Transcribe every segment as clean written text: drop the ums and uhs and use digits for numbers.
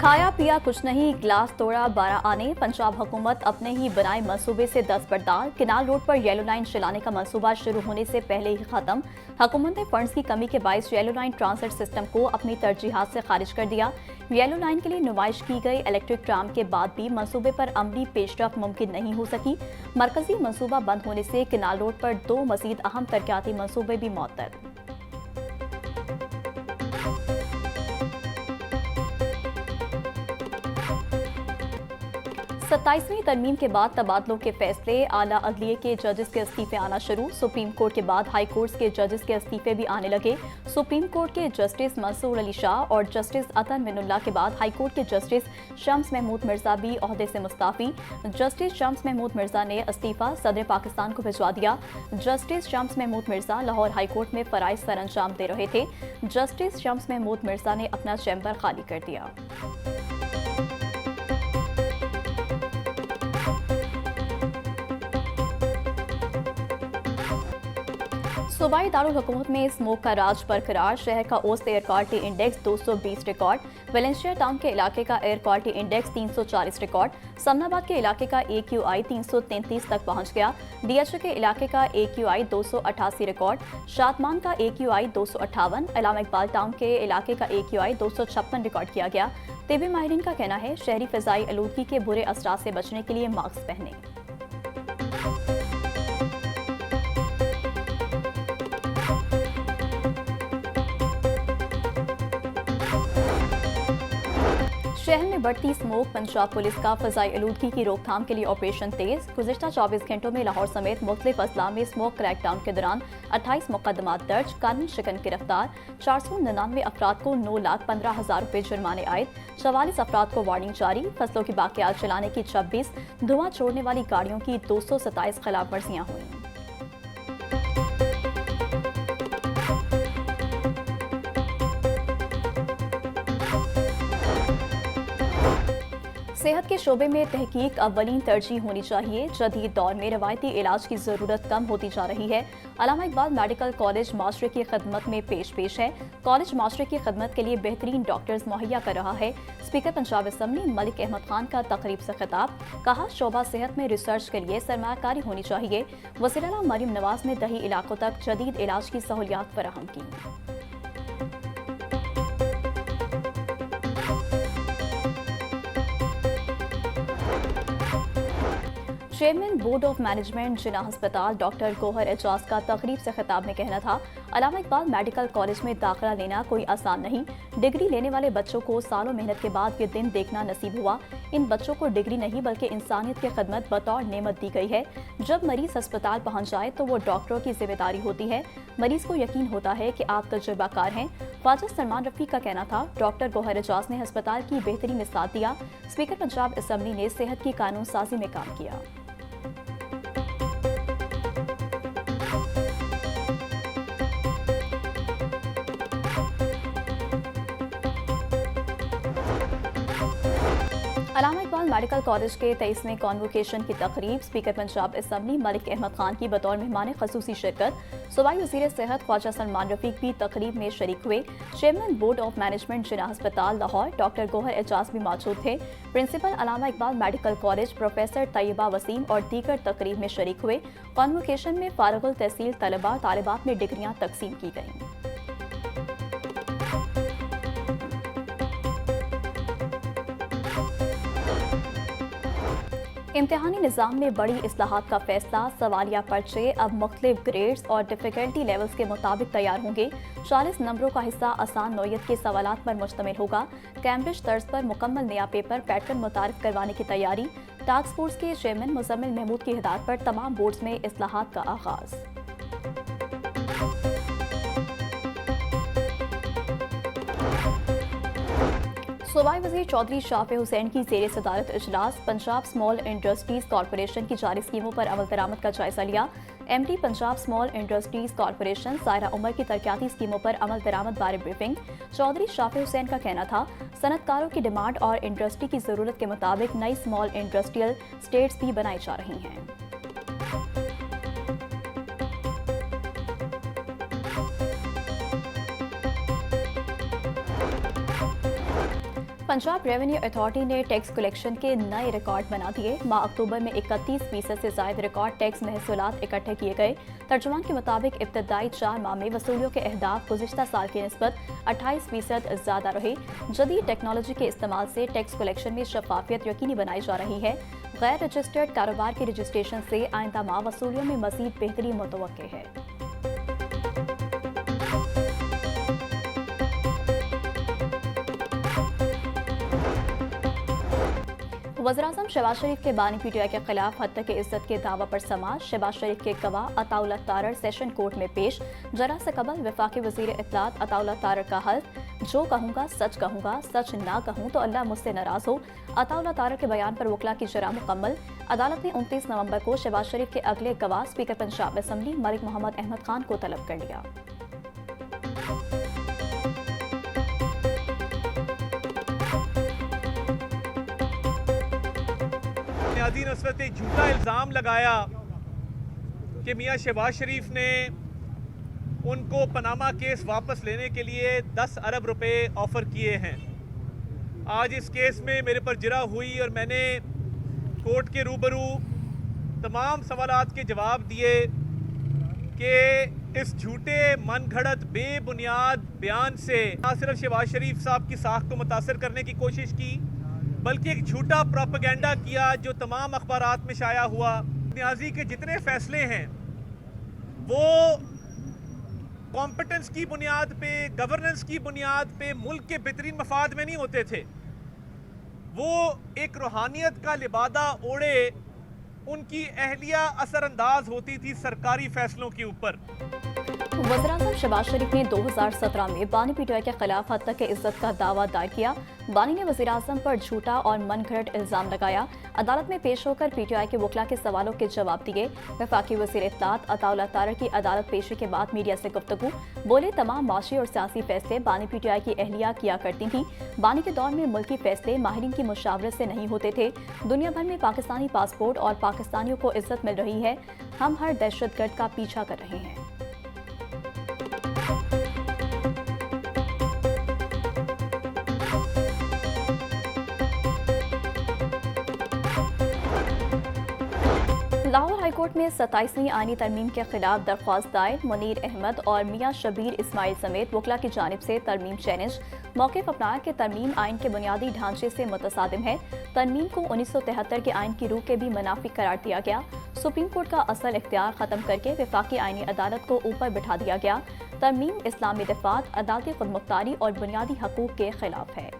खाया पिया कुछ नहीं, गिलास तोड़ा 12 आने। पंजाब हुकूमत अपने ही बनाए मंसूबे से 10 बरदार। किनाल रोड पर येलो लाइन चलाने का मंसूबा शुरू होने से पहले ही खत्म। हुकूमत ने फंड्स की कमी के बायस येलो लाइन ट्रांजिट सिस्टम को अपनी तरजीहात से खारिज कर दिया। येलो लाइन के लिए नुमाइश की गई इलेक्ट्रिक ट्राम के बाद भी मंसूबे पर अमली पेशरफ मुमकिन नहीं हो सकी। मरकजी मंसूबा बंद होने से किनाल रोड पर 2 मजीद अहम तरक्याती मंसूबे भी मुअत्तल। 27वीं तरमीम के बाद तबादलों के फैसले। आला अदलिये के जजेस के इस्तीफे आना शुरू। सुप्रीम कोर्ट के बाद हाई कोर्ट के जजेस के इस्तीफे भी आने लगे। सुप्रीम कोर्ट के जस्टिस मंसूर अली शाह और जस्टिस अतन मिनुल्लाह के बाद हाई कोर्ट के जस्टिस शम्स महमूद मिर्जा भी ओहदे से मुस्ताफी। जस्टिस शम्स महमूद मिर्जा ने इस्तीफा सदर पाकिस्तान को भिजवा दिया। Justice Shams Mahmood Mirza Lahore high court में फराइज सर अंजाम दे रहे थे। जस्टिस शम्स महमूद मिर्जा ने अपना चैम्बर खाली कर दिया। सूबाई दारुल हुकूमत में स्मोक का राज बरकरार। शहर का औसत air quality index 220 record. Valencia town के इलाके का air quality index 340 record. Samanabad के इलाके का AQI 333 तक पहुंच गया। DHA के इलाके का AQI 288 रिकॉर्ड। शातमान का AQI 258। अल्लामा इकबाल टाउन के इलाके का AQI 256 रिकॉर्ड किया गया। तिबी माहिरीन का कहना है शहरी फिजाई आलूदगी के बुरे असरात से बचने के लिए मास्क पहने। शहर में बढ़ती स्मोक। पंजाब पुलिस का फजाई आलूदगी की रोकथाम के लिए ऑपरेशन तेज। गुज़िश्ता 24 घंटों में लाहौर समेत मुख्तलिफ अजला में स्मोक क्रैकडाउन के दौरान 28 मुकदमात दर्ज। कानून शिकन गिरफ्तार। 499 अफराद को 9,15,000 रुपये जुर्माने आयद। 44 अफराद को वार्निंग जारी। फसलों की बाकियात चलाने की 26, धुआं छोड़ने वाली गाड़ियों की 227 खिलाफ वर्जियाँ हुई। सेहत के शोबे में तहकीक अव्वलीन तरजीह होनी चाहिए। जदीद दौर में रवायती इलाज की ज़रूरत कम होती जा रही है। अल्लामा इकबाल मेडिकल कॉलेज माशरे की खिदमत में पेश है। कॉलेज माशरे की खिदमत के लिए बेहतरीन डॉक्टर्स मुहैया कर रहा है। स्पीकर पंजाब असम्बली मलिक अहमद खान का तकरीब से खिताब। कहा शोबा सेहत में रिसर्च के लिए सरमायाकारी होनी चाहिए। वज़ीर आला मरीम नवाज ने दही इलाकों तक जदीद इलाज की सहूलियात फराहम की। चेयरमैन बोर्ड ऑफ मैनेजमेंट जिला अस्पताल डॉक्टर गौहर एजाज का तकरीब से खिताब में कहना था अल्लामा इकबाल मेडिकल कॉलेज में दाखिला लेना कोई आसान नहीं। डिग्री लेने वाले बच्चों को सालों मेहनत के बाद ये दिन देखना नसीब हुआ। इन बच्चों को डिग्री नहीं बल्कि इंसानियत की खिदमत बतौर नेमत दी गई है। जब मरीज अस्पताल पहुंच जाए तो वो डॉक्टरों की जिम्मेदारी होती है। मरीज को यकीन होता है कि आप तजुर्बाकार हैं। ख्वाजा सलमान रफी का कहना था डॉक्टर गौहर एजाज ने अस्पताल की बेहतरी में साथ दिया। स्पीकर पंजाब असम्बली ने सेहत की कानून साजी में काम किया। अल्लामा इकबाल मेडिकल कॉलेज के 23वें कॉन्वोकेशन की तकरीब। स्पीकर पंजाब असम्बली मलिक अहमद खान की बतौर मेहमान खसूसी शिरकत। सूबाई वज़ीर सेहत ख्वाजा सलमान रफीक भी तकरीब में शरीक हुए। चेयरमैन बोर्ड ऑफ मैनेजमेंट जिला अस्पताल लाहौर डॉक्टर गौहर एजाज भी मौजूद थे। Principal Allama Iqbal medical college professor Tayyaba Waseem और दीगर तकरीब में शरीक हुए। कॉन्वोकेशन में फारुगुल तहसील तलबा तालिबात में डिग्रियाँ तकसीम की गईं। इम्तिहानी निज़ाम में बड़ी इस्लाहात का फैसला। सवालिया पर्चे अब मुख्तलिफ ग्रेड्स और डिफ़िकल्टी लेवल्स के मुताबिक तैयार होंगे। 40 नंबरों का हिस्सा आसान नौयत के सवालात पर मुश्तमिल होगा। कैम्ब्रिज तर्ज पर मुकम्मल नया पेपर पैटर्न मुतारिफ करवाने की तैयारी। टास्क फोर्स के चेयरमैन मुज़म्मिल महमूद की हिदायत पर तमाम बोर्ड्स में इस्लाहात का आगाज़। सूबाई वज़ीर चौधरी शाफे हुसैन की ज़ेर सदारत इजलास। पंजाब स्मॉल इंडस्ट्रीज कॉरपोरेशन की जारी स्कीमों पर अमल दरामद का जायजा लिया। MD Punjab small industries corporation Saira Umar की तरक्याती स्कीमों पर अमल दरामद बारे ब्रीफिंग। चौधरी शाफे हुसैन का कहना था सनतकारों की डिमांड और इंडस्ट्री की ज़रूरत के मुताबिक नई स्मॉल इंडस्ट्रियल स्टेट्स भी बनाई जा रही हैं। पंजाब रेवेन्यू अथॉरिटी ने टैक्स कलेक्शन के नए रिकॉर्ड बना दिए। माह अक्टूबर में 31% से ज्यादा रिकॉर्ड टैक्स महसूलात इकट्ठे किए गए। तर्जुमान के मुताबिक इब्तदाई 4 माह में वसूलियों के अहदाफ गुज़िश्ता साल की निस्बत 28% ज्यादा रहे। जदीद टेक्नोलॉजी के इस्तेमाल से टैक्स कलेक्शन में शफाफियत यकीनी बनाई जा रही है। गैर रजिस्टर्ड कारोबार के रजिस्ट्रेशन से आइंदा माह वसूलियों में मजीद बेहतरी मुतवक्के है। वज़ीर-ए-आज़म शहबाज शरीफ के बानी पीटीआई के खिलाफ हत्या की इज्जत के दावा पर समाज। शहबाज शरीफ के गवाह अताउल्ला तारड़ सेशन कोर्ट में पेश। जरा से कबल वफाकी वज़ीर इत्तलात अताउल्ला तारड़ का हल्फ, जो कहूँगा, सच ना कहूँ तो अल्लाह मुझसे नाराज हो। अताउल्ला तारड़ के बयान पर वकला की जरा मुकम्मल। अदालत ने 29 नवंबर को शहबाज शरीफ के अगले गवाह स्पीकर पंजाब असम्बली मलिक मोहम्मद अहमद खान को तलब कर लिया। नियाज़ी नसरत ने झूठा इल्ज़ाम लगाया कि मियां शहबाज शरीफ ने उनको पनामा केस वापस लेने के लिए 10 अरब रुपए ऑफ़र किए हैं। आज इस केस में मेरे पर जिरा हुई और मैंने कोर्ट के रूबरू तमाम सवालात के जवाब दिए कि इस झूठे मनगढ़ंत बेबुनियाद बयान से न सिर्फ शहबाज शरीफ साहब की साख को मुतासर करने की कोशिश की, बल्कि एक झूठा प्रोपेगेंडा किया जो तमाम अखबारात में शाया हुआ। नियाज़ी के जितने फैसले हैं वो कॉम्पिटेंस की बुनियाद पे, गवर्नेंस की बुनियाद पे, मुल्क के बेहतरीन मफाद में नहीं होते थे। वो एक रूहानियत का लिबादा ओढ़े उनकी अहलिया असरअंदाज होती थी सरकारी फैसलों के ऊपर। वज़ीर-ए-आज़म शहबाज शरीफ ने 2017 में बानी पीटीआई के खिलाफ हत्या के इज्जत का दावा दायर किया। बानी ने वज़ीर-ए-आज़म पर झूठा और मनगढ़ंत इल्ज़ाम लगाया। अदालत में पेश होकर पीटीआई के वकला के सवालों के जवाब दिए। वफाकी वज़ीर इत्तलात अताउल्ला तारड़ की अदालत पेशी के बाद मीडिया से गुफ्तगू। बोले, तमाम माशी और सियासी फैसले बानी पीटीआई की अहलिया किया करती थी। बानी के दौर में मुल्की फैसले माहिरीन की मुशावरत से नहीं होते थे। दुनिया भर में पाकिस्तानी पासपोर्ट और पाकिस्तानियों को इज्जत मिल रही है। हम हर दहशतगर्द का पीछा कर रहे हैं। लाहौर हाईकोर्ट में 27वीं आईनी तरमीम के खिलाफ दरख्वास्त दायर। मुनीर अहमद और मियां शबीर इस्माइल समेत वकला की जानिब से तरमीम चैलेंज। मौक़िफ़ अपनाया कि तरमीम आइन के बुनियादी ढांचे से मुतसादिम है। तरमीम को 1973 के आइन की रूह के भी मुनाफिक करार दिया गया। सुप्रीम कोर्ट का असल इख्तियार खत्म करके वफाकी आईनी अदालत को ऊपर बिठा दिया गया। तरमीम इस्लामी दिफात, अदालती खुदमुख्तारी और बुनियादी हकूक़ के खिलाफ है।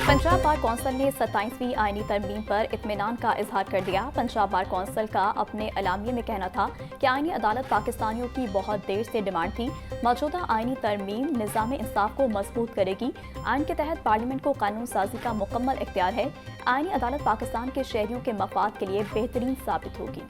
पंजाब बार कौंसिल ने 27वीं आईनी तरमीम पर इत्मीनान का इजहार कर दिया। पंजाब बार कौंसिल का अपने एलामिये में कहना था कि आईनी अदालत पाकिस्तानियों की बहुत देर से डिमांड थी। मौजूदा आईनी तरमीम निज़ाम इंसाफ को मजबूत करेगी। आइन के तहत पार्लियामेंट को कानून साजी का मुकम्मल इख्तियार है। आईनी अदालत पाकिस्तान के शहरियों के मफाद के लिए बेहतरीन साबित होगी।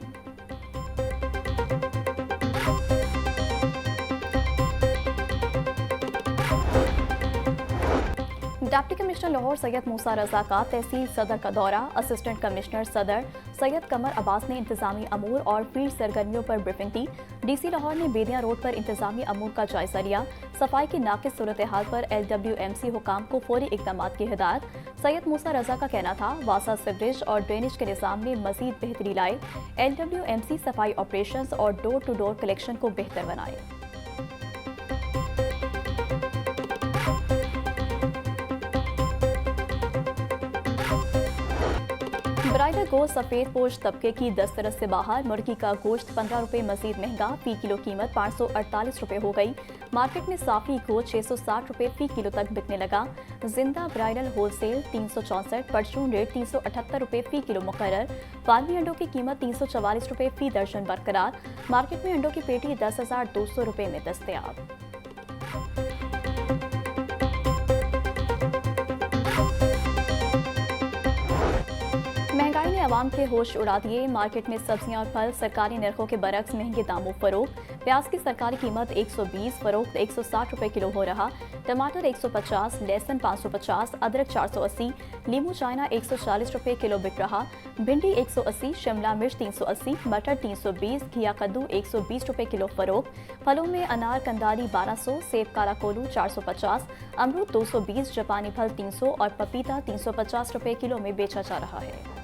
डिप्टी कमिश्नर लाहौर सैयद मूसा रजा का तहसील सदर का दौरा। असिस्टेंट कमिश्नर सदर सैयद कमर अब्बास ने इंतजामी अमूर और फील्ड सरगर्मियों पर ब्रीफिंग दी। डीसी लाहौर ने बेदिया रोड पर इंतजामी अमूर का जायजा लिया। सफाई की नाकिस सूरत हाल पर LWMC हुकाम को फौरी इकदाम की हिदायत। सैयद मूसा रजा का कहना था वासा सीवरेज और ड्रेनेज के निज़ाम में मजीद बेहतरी लाए। LWMC सफाई ऑपरेशन और डोर टू डोर कलेक्शन को बेहतर बनाए। ब्राइडल गोश्त सफेद पोश तबके की दस्तरस से बाहर। मुर्गी का गोश्त 15 रुपये मजीद महंगा। फी किलो कीमत 548 रुपये हो गई। मार्केट में साफी गोश्त 660 रुपये फी किलो तक बिकने लगा। जिंदा ब्राइडल होलसेल 364, परचून रेट 378 रुपये फी किलो मुकर्रर। फार्मी अंडों की कीमत 344 रुपये फी दर्जन बरकरार। मार्केट में अंडों की पेटी 10,200 रुपये में दस्तयाब। महंगाई ने आवाम के होश उड़ा दिए। मार्केट में सब्जियां और फल सरकारी नरखों के बरक्स महंगे दामों फरोख्त। प्याज की सरकारी कीमत 120, फरोख्त 160 रुपए किलो हो रहा। टमाटर 150, लहसुन 550, अदरक 480, नींबू चाइना 140 रुपए किलो बिक रहा। भिंडी 180, शिमला मिर्च 380, मटर 320, घिया कद्दू 120 रुपए किलो फरोख्त। फलों में अनार कंदारी 1200, सेब काला कोलू 450, अमरूद 220, जापानी फल 300 और पपीता 350 रुपए किलो में बेचा जा रहा है।